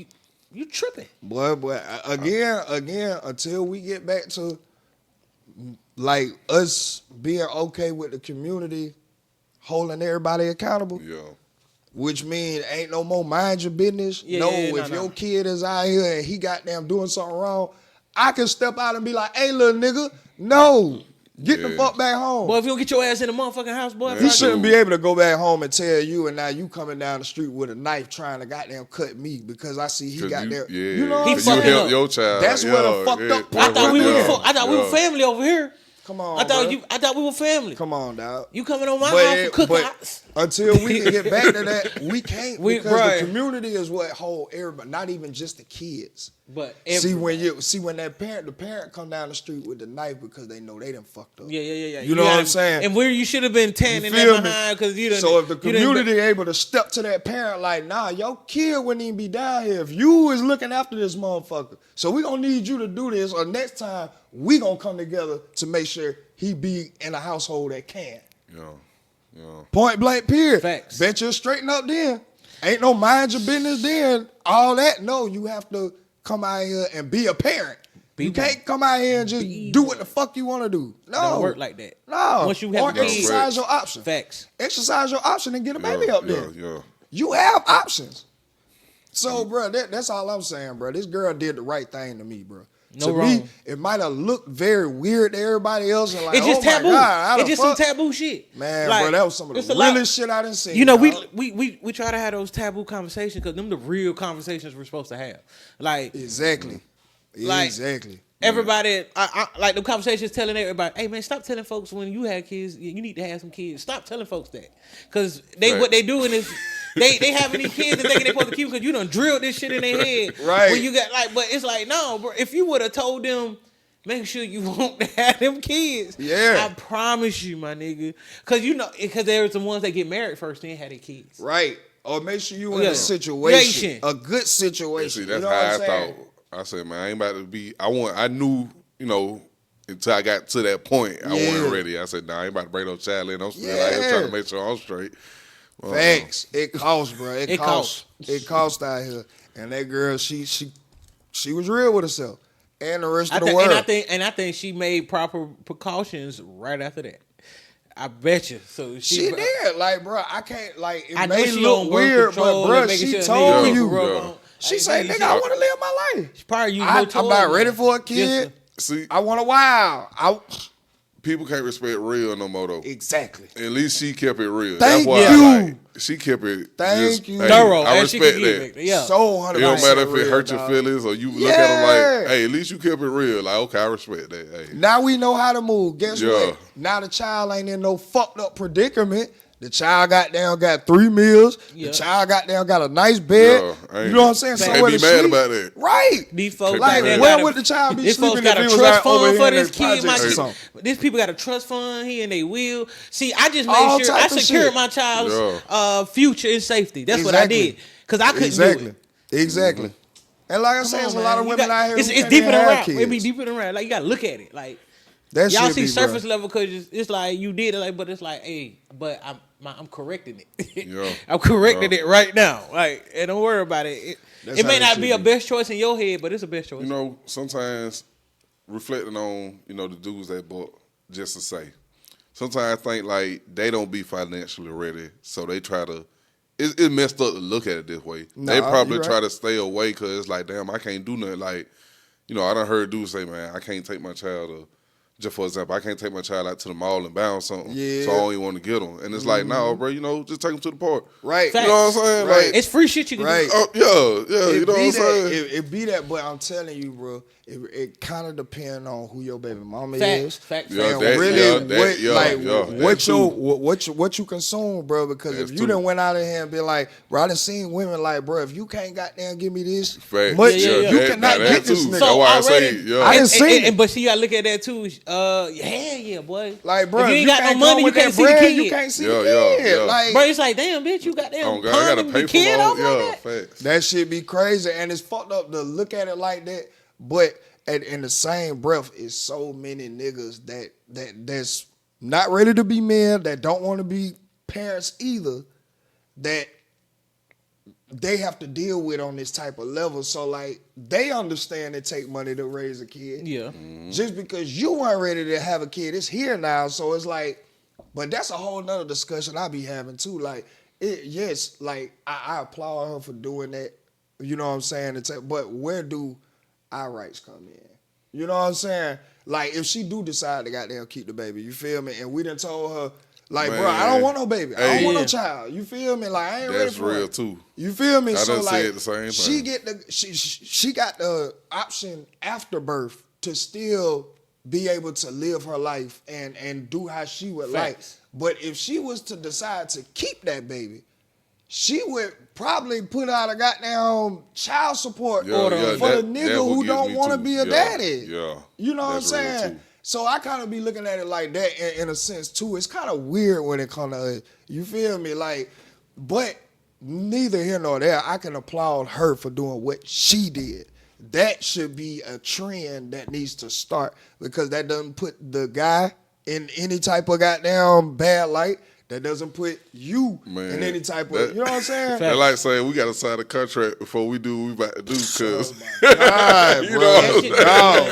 you tripping. Boy, again, until we get back to like us being okay with the community holding everybody accountable, Yeah. which means ain't no more mind your business. If your kid is out here and he goddamn doing something wrong, I can step out and be like, hey, little nigga, no, get the fuck back home. Boy, if you don't get your ass in the motherfucking house, boy, Man, He fuck shouldn't dude. be able to go back home and tell you, and now you coming down the street with a knife trying to goddamn cut me because I see he got there. You know what I'm He saying? fucking help up. your child. That's where the fucked up I thought we Yeah. were. I thought we were family over here. Come on, I thought bro. I thought we were family. Come on, dog. You coming on my house for cookouts? Until we can get back to that, we can't because right. the community is what hold everybody, not even just the kids. But See when the parent come down the street with the knife because they know they done fucked up. Yeah. You know what I'm saying? And where you should have been tanning feel that me? behind because you done. So if the you done- community able to step to that parent like, nah, your kid wouldn't even be down here if you is looking after this motherfucker. So we gonna need you to do this, or next time we gonna come together to make sure he be in a household that can. Yeah. Point blank, period. Facts. Venture straighten up then. Ain't no mind your business then. All that. No, you have to come out here and be a parent. You can't come out here and just do what the fuck you want to do. No. Don't work like that. No. Once you have or a kid- exercise your option. Facts. Exercise your option and get a baby up there. Yeah. You have options. So, bro, that's all I'm saying, bro. This girl did the right thing to me, bro. No to wrong. me, it might have looked very weird to everybody else and like, It's just oh my taboo. God, how It's the just fuck? some taboo shit. Man, Like, bro, that was some of it's the a lot- realest shit I done seen. You know, dog. we try to have those taboo conversations because them the real conversations we're supposed to have. Like Exactly. Like- Exactly. everybody, I like the conversations telling everybody, hey man, stop telling folks when you have kids, you need to have some kids. Stop telling folks that, because what they doing is they having these kids and thinking they supposed to keep because you done drilled this shit in their head. Right. When you got but it's like no, bro. If you would have told them, make sure you want to have them kids. Yeah. I promise you, my nigga, because there are some ones that get married first then have their kids. Right. Or make sure you in Yeah. a situation, Situation. a good situation. See, that's you know how what I I'm saying? thought. I said, man, I ain't about to be. I knew, until I got to that point, I Yeah. wasn't ready. I said, nah, I ain't about to bring no child in. I'm still out Yeah. here trying to make sure I'm straight. Facts. It costs, bro. It It costs. It costs out here. And that girl, she was real with herself and the rest of the world. I think she made proper precautions right after that. I bet you. So She did, like, bro. I can't, like, it I know may she look on birth weird, control but, bro, and making she sure told niggas you. rub Yeah. on. She Like, said, nigga, I want to live my life. She probably used I'm not ready for a kid. See, I want a wild. people can't respect real no more, though. Exactly. At least she kept it real. Thank That's why you. I like. She kept it. Thank you. Hey, Thorough. I and she respect could give that. it. Yeah. So 100%. It don't matter if it real, hurt your dog. feelings or you look at them Yeah. like, hey, at least you kept it real. Like, okay, I respect that. Hey. Now we know how to move. Guess Yeah. what? Now the child ain't in no fucked up predicament. The child got 3 meals. Yeah. The child got a nice bed. Yeah, You know what I'm saying? Can't Somewhere be to mad sleep. about that. Right. These folks Like, goddamn where got a- would the child be This folks sleeping got if a he was trust like over fund here for in this their kid. My projects or kid. something? These people got a trust fund here and they will. See, I just All made sure I type of secured shit. my child's future and safety. That's what I Exactly. did. Because I couldn't Exactly. do it. Exactly. And like I said, there's a lot of women out here who It's can't deeper even than have rap. kids. It be deeper than rap. Like you gotta look at it. Like That y'all shit see be, surface bro. level because it's like you did it, like, but it's like, hey, but I'm correcting it. Yeah. I'm correcting it right now. Like, and don't worry about it. That's It may how it not should be a be. best choice in your head, but it's a best choice. You know, sometimes reflecting on, you know, the dudes that bought, just to say, sometimes I think like they don't be financially ready, so they try to. It's messed up to look at it this way. Nah, They probably you try right. to stay away because it's like, damn, I can't do nothing. Like, you know, I done heard dudes say, man, I can't take my child to. Just for example, I can't take my child out to the mall and buy something, Yeah. so I don't even want to get them. And it's like, no, bro, you know, just take them to the park. Right. You know what I'm saying? Right. Like, It's free shit you can Right. do. oh, yeah, you know what I'm saying? It be that, but I'm telling you, bro, it kind of depends on who your baby mama Facts, is. facts, Yeah, And that- really, yeah, that- what, yeah, like, yeah, what that you what you consume, bro. Because That's if you true. done went out of here and be like, bro, I done seen women like, bro, if you can't goddamn give me this Facts. much, Yeah, yeah, you yeah. cannot that get this too. nigga. That's why I say, already- yeah. I done seen it. But see, you gotta look at that too. Yeah, boy. Like, bro, if you ain't got no can't money, come you with can't that see the bread, kid. you can't see Yeah, the yeah, kid. yeah. Like, Bro, it's like, damn, bitch, you got Oh damn God, I gotta the pay for kid my off own. like Yeah, that. facts. that shit be crazy, and it's fucked up to look at it like that. But in the same breath, is so many niggas that's not ready to be men, that don't want to be parents either, that they have to deal with on this type of level. So like they understand it take money to raise a kid. Yeah. Just because you weren't ready to have a kid, it's here now. So it's like, but that's a whole nother discussion I be having too. Like, yes, like I applaud her for doing that. You know what I'm saying? But where do our rights come in? You know what I'm saying? Like if she do decide to goddamn keep the baby, you feel me? And we done told her, like, bro, I don't want no baby. I don't want no Yeah. child. You feel me? Like I ain't ready That's for real it. too. You feel me? I So done like, said the same she thing. she got the option after birth to still be able to live her life and do how she would Facts. like. But if she was to decide to keep that baby, she would probably put out a goddamn child support Yeah, order yeah, for the that nigga what who gets don't me want to too. be a Yeah, daddy. yeah. You know That's what I'm real saying? too. So I kind of be looking at it like that in a sense too. It's kind of weird when it comes to, you feel me? Like, but neither here nor there. I can applaud her for doing what she did. That should be a trend that needs to start because that doesn't put the guy in any type of goddamn bad light. That doesn't put you Man, in any type of, that- you know what I'm saying? They like saying we got to sign a contract before we do what we about to do, cause God, you bro. know, That shit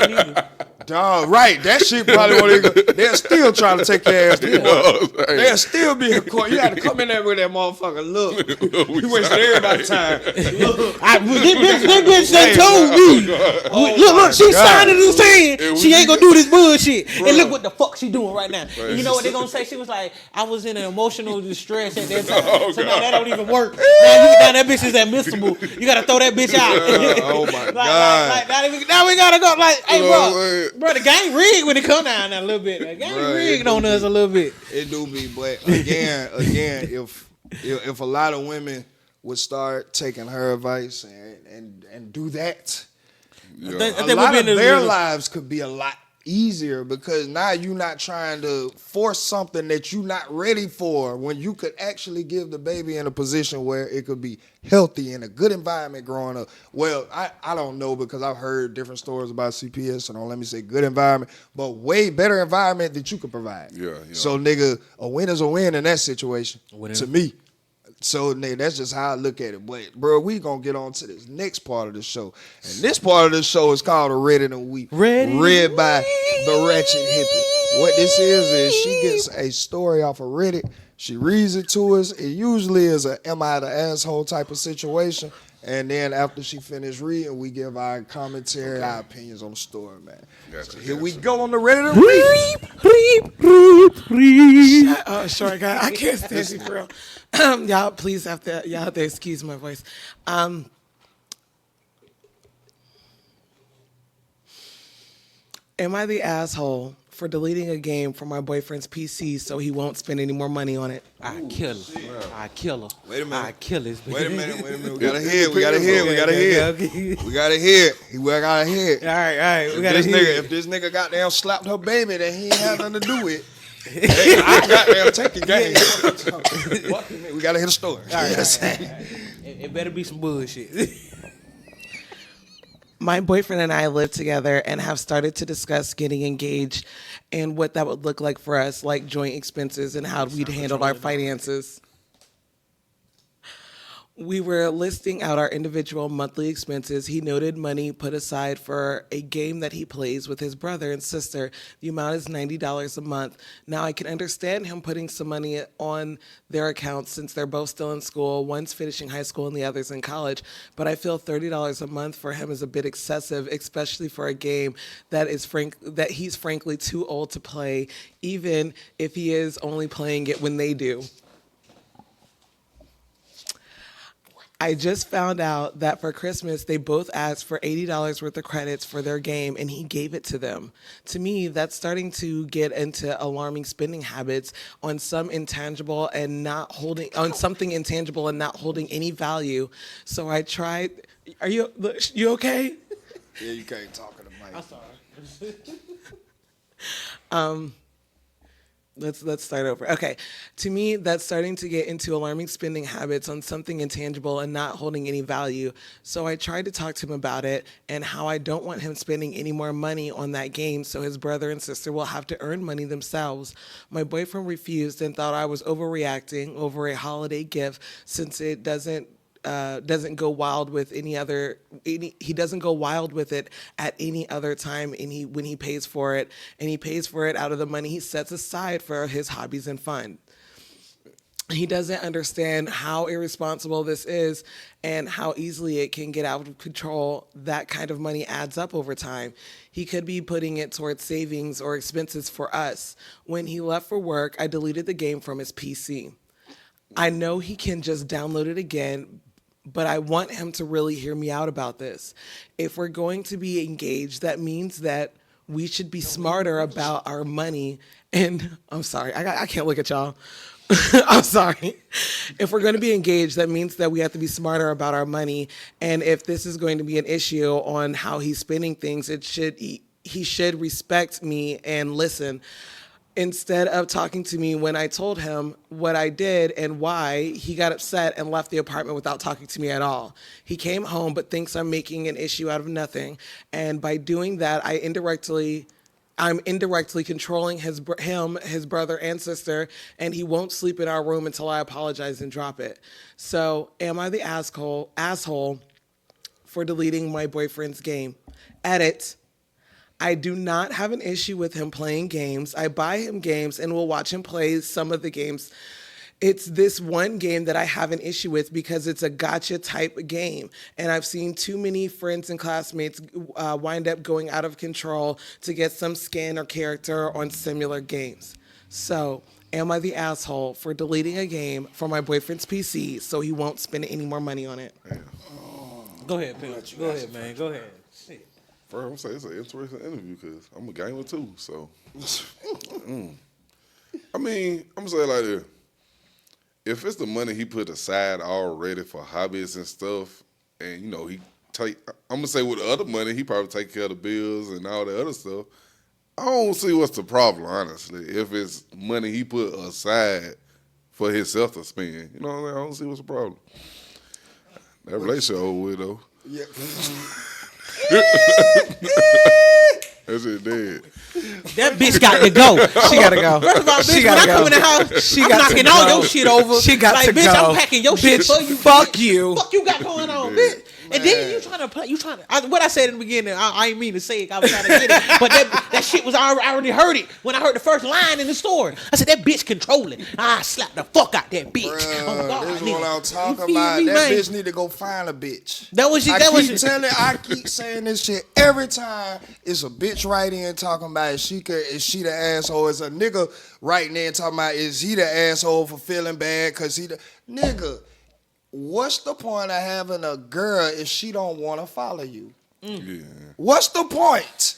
don't need Dog, right. That shit probably won't even, they're still trying to take your ass to you court. know what I'm saying? They'll still be in court. You got to come in there with that motherfucker. Look, We you wasted signed. everybody's time. This bitch they told me. Look, she signed it and saying And she we- ain't gonna do this bullshit. Bruh. And look what the fuck she doing right now. Right. And you know what they gonna say? She was like, I was in an emotional distress at that time. Oh, So now God. that don't even work. Now that bitch is admissible. You gotta throw that bitch out. Oh, my Like, God. now we gotta go. Like, hey, You know what I'm saying? bro, the game rigged when it come down a little bit. The game Bruh, rigged it on do us a little bit. It do be, but again, if a lot of women would start taking her advice and do that, I a think lot we of been in their the- lives could be a lot easier because now you're not trying to force something that you're not ready for when you could actually give the baby in a position where it could be healthy in a good environment growing up. Well, I don't know because I've heard different stories about CPS, so don't let me say good environment, but way better environment that you could provide. Yeah. So nigga, a win is a win in that situation Winner. to me. So nigga, that's just how I look at it. But bro, we gonna get on to this next part of the show. And this part of the show is called Ready to Weep. Ready to Read by the Ratchet Hippie. What this is she gets a story off of Reddit. She reads it to us. It usually is a am I the asshole type of situation. And then after she finished reading, we give our commentary, our opinions on the story, man. Gotcha, So here gotcha. we go on the Ready to Weep. Oh, sorry, guys. I can't stand you for real. Y'all, please y'all have to excuse my voice. Am I the asshole for deleting a game from my boyfriend's PC so he won't spend any more money on it? I kill her. I kill her. Wait a minute. I kill this bitch. Wait a minute. We gotta hear. We gotta hear. We gotta hear. We gotta hear. We gotta hear. All right. We gotta This hear. nigga, if this nigga goddamn slapped her baby that he ain't had nothing to do with, hey, I goddamn take the game. We gotta hear the story. All right. It better be some bullshit. My boyfriend and I live together and have started to discuss getting engaged and what that would look like for us, like joint expenses and how we'd handle our finances. We were listing out our individual monthly expenses. He noted money put aside for a game that he plays with his brother and sister. The amount is $90 a month. Now, I can understand him putting some money on their accounts since they're both still in school. One's finishing high school and the other's in college. But I feel $30 a month for him is a bit excessive, especially for a game that he's frankly too old to play, even if he is only playing it when they do. I just found out that for Christmas, they both asked for $80 worth of credits for their game, and he gave it to them. To me, that's starting to get into alarming spending habits on something intangible and not holding any value. So I tried. Are you okay? Yeah, you can't talk in the mic. I'm sorry. Let's start over. Okay. To me, that's starting to get into alarming spending habits on something intangible and not holding any value. So I tried to talk to him about it and how I don't want him spending any more money on that game, so his brother and sister will have to earn money themselves. My boyfriend refused and thought I was overreacting over a holiday gift since it doesn't go wild with he doesn't go wild with it at any other time, and when he pays for it, and he pays for it out of the money he sets aside for his hobbies and fun. He doesn't understand how irresponsible this is and how easily it can get out of control. That kind of money adds up over time. He could be putting it towards savings or expenses for us. When he left for work, I deleted the game from his PC. I know he can just download it again, but I want him to really hear me out about this. If we're going to be engaged, that means that we should be smarter about our money. And I'm sorry, I can't look at y'all. I'm sorry. If we're going to be engaged, that means that we have to be smarter about our money. And if this is going to be an issue on how he's spending things, he should respect me and listen. Instead of talking to me when I told him what I did and why, he got upset and left the apartment without talking to me at all. He came home but thinks I'm making an issue out of nothing. And by doing that, I'm indirectly controlling his brother and sister, and he won't sleep in our room until I apologize and drop it. So am I the asshole for deleting my boyfriend's game? Edit. I do not have an issue with him playing games. I buy him games and will watch him play some of the games. It's this one game that I have an issue with because it's a gotcha type game. And I've seen too many friends and classmates wind up going out of control to get some skin or character on similar games. So, am I the asshole for deleting a game from my boyfriend's PC so he won't spend any more money on it? Go ahead, Pimp. Go ahead, man. Go ahead. First, I'm saying it's an interesting interview because I'm a gamer too. So, I mean, I'm gonna say it like this: if it's the money he put aside already for hobbies and stuff, and I'm gonna say with the other money he probably take care of the bills and all the other stuff. I don't see what's the problem, honestly. If it's money he put aside for himself to spend, you know what I mean? I don't see what's the problem. That relationship over with though. Yeah. That's it, dead. That bitch got to go. She gotta go. First of all, bitch, She when I gotta come go. in the house, She I'm got to knocking all go. your shit over. She got like, to bitch, go. I'm packing your shit Bitch, for you. fuck you. Fuck you got going on, bitch. And then you trying to play. What I said in the beginning, I ain't mean to say it. I was trying to get it, but that shit was I already heard it when I heard the first line in the story. I said that bitch controlling. I slapped the fuck out that bitch. Bruh, God, this is nigga. what I'm You talking feel about. me, That man? bitch need to go find a bitch. I keep saying this shit every time. It's a bitch right in talking about is she the asshole? Is a nigga right in talking about is he the asshole for feeling bad because he the nigga? What's the point of having a girl if she don't want to follow you? Yeah. What's the point?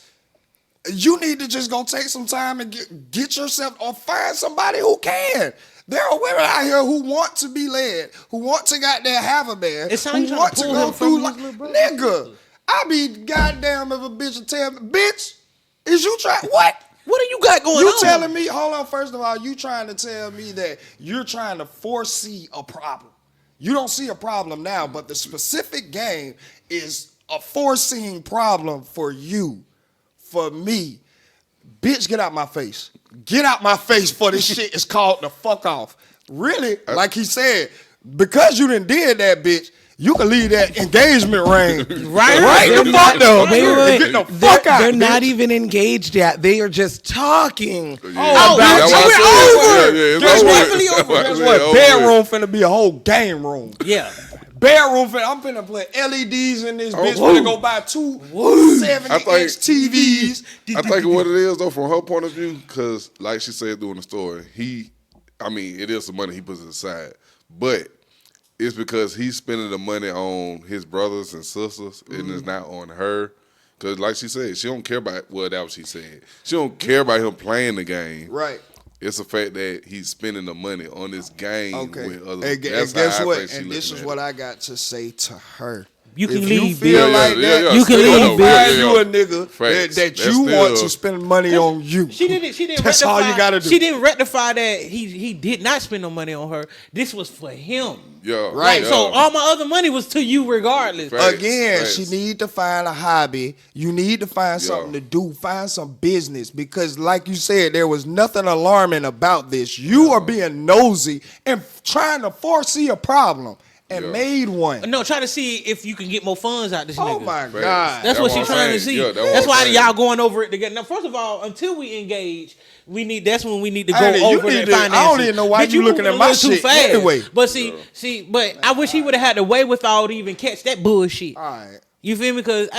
You need to just go take some time and get yourself or find somebody who can. There are women out here who want to be led, who want to goddamn have a man, It sounds who like want you to trying to go pull him through from like his little brother. nigga. I be goddamn if a bitch will tell me, bitch, is you trying what? What do you got going You on? telling me? Hold on. First of all, you trying to tell me that you're trying to foresee a problem. You don't see a problem now, but the specific game is a foreseen problem for you, for me. Bitch, get out my face. Get out my face for this shit is called the fuck off. Really, like he said, because you done did that, bitch, you can leave that engagement ring right the fuck up. Get the fuck out. They're not even engaged yet. They are just talking. Guess what? Bedroom finna be a whole game room. Yeah. Bedroom finna, I'm finna put LEDs in this bitch. Finna go buy two 70-inch TVs. I think what it is though, from her point of view, because like she said during the story, it is some money he puts aside, but it's because he's spending the money on his brothers and sisters, and it's not on her. Because like she said, she don't care about what else she said. She don't care about him playing the game. Right. It's the fact that he's spending the money on this game with other. And guess what? And this is what I got to say to her. You can if leave, you feel like that, you can leave, find you a nigga that you want to spend money on you. She didn't. That's all you gotta do. She didn't rectify that he did not spend no money on her. This was for him. Yeah, right. So all my other money was to you regardless. Facts. She need to find a hobby. You need to find something to do. Find some business because, like you said, there was nothing alarming about this. You are being nosy and trying to foresee a problem. And made one. No, try to see if you can get more funds out this nigga. Oh my God. That's what she's trying to see. That's why y'all going over it together. Now, first of all, until we engage, that's when we need to go over the finances. I don't even know why you looking at my shit anyway. But but I wish he would have had the wherewithal to even catch that bullshit. All right. You feel me? Because,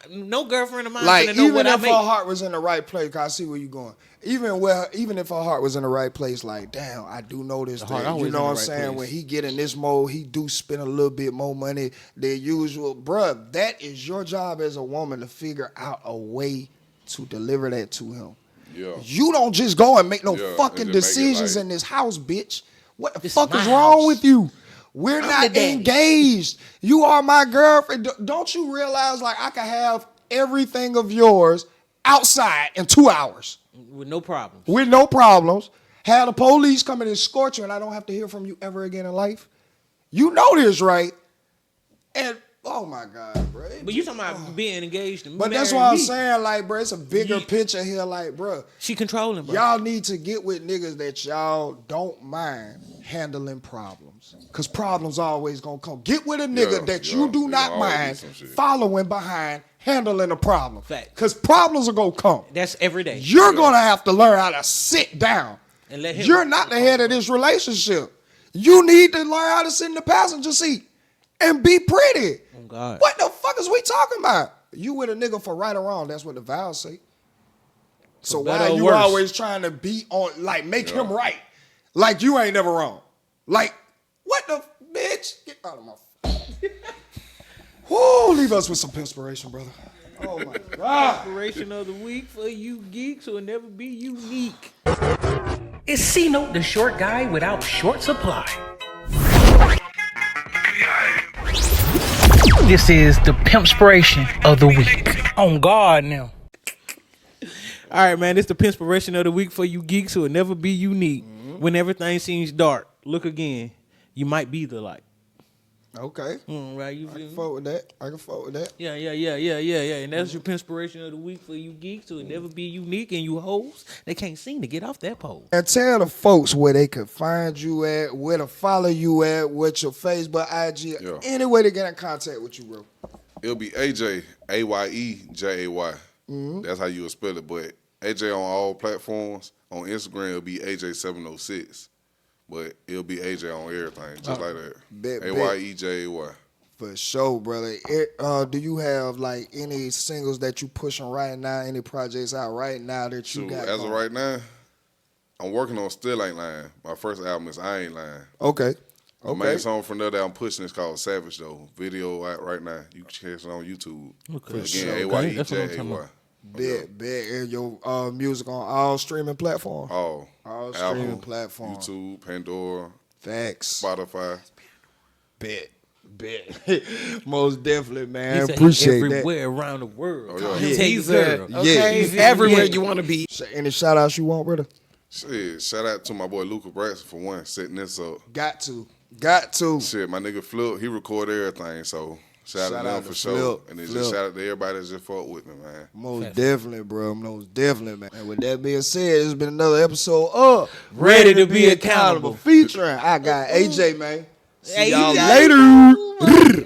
no girlfriend of mine like, know even what I if make. her heart was in the right place, cause I see where you going. Even if her heart was in the right place, like, damn, I do know this thing. You know what I'm saying? Place. When he get in this mode, he do spend a little bit more money than usual. Bruh, that is your job as a woman to figure out a way to deliver that to him. Yeah. You don't just go and make no fucking decisions in this house, bitch. What the fuck is wrong with you? We're not engaged. You are my girlfriend. Don't you realize, like, I can have everything of yours outside in 2 hours. With no problems. With no problems. Have the police come and escort you and I don't have to hear from you ever again in life. You know this, right? And, oh my God, bro. But you talking about being engaged and But that's why I'm saying, like, bro, it's a bigger picture here, like, bro. She controlling, bro. Y'all need to get with niggas that y'all don't mind handling problems. Because problems always gonna come. Get with a nigga that you do not mind following behind handling a problem. Because problems are gonna come. That's every day. You're gonna have to learn how to sit down. And let him. You're not the head of this relationship. You need to learn how to sit in the passenger seat and be pretty. Oh God. What the fuck is we talking about? You with a nigga for right or wrong. That's what the vows say. So why are you always trying to be on, like, make him right? Like you ain't never wrong. Like, what the bitch? Get out of my Whoo, leave us with some inspiration, brother. Oh my God. Inspiration of the week for you geeks who will never be unique. It's C-Note, the short guy without short supply. This is the Pimpspiration of the week. On guard now. All right, man. This is the Pimpspiration of the week for you geeks who will never be unique. When everything seems dark, look again. You might be the light. Okay. Right. I can fuck with that. Yeah. And that's your Pimpspiration of the week for you geeks who will never be unique, and you hoes, they can't seem to get off that pole. And tell the folks where they could find you at, where to follow you at, what your Facebook, IG, any way to get in contact with you, bro. It'll be AJ, AYEJAY. That's how you will spell it. But AJ on all platforms. On Instagram, it'll be AJ706. But it'll be AJ on everything, just like that. AYEJAY. For sure, brother. Do you have, like, any singles that you pushing right now, any projects out right now that you got? As of right now, I'm working on Still Ain't Lying. My first album is I Ain't Lying. Okay. The main song from there that I'm pushing is called Savage, though. Video out right now. You can check it on YouTube. Okay. Again, AYEJAY. Bet. And your music on all streaming platforms? All streaming platforms. YouTube, Pandora. Facts. Spotify. Bet. Most definitely, man. Appreciate that. Everywhere around the world. He's everywhere you want to be. Any shout outs you want, brother? Shit, shout out to my boy Luca Braxton for one, setting this up. Got to. Shit, my nigga Flip, he record everything, so Shout out to them for sure. And then just shout out to everybody that just fought with me, man. Most definitely, bro. Most definitely, man. And with that being said, it's been another episode of Ready to Be Accountable. Featuring I got AJ, man. See y'all AJ. later.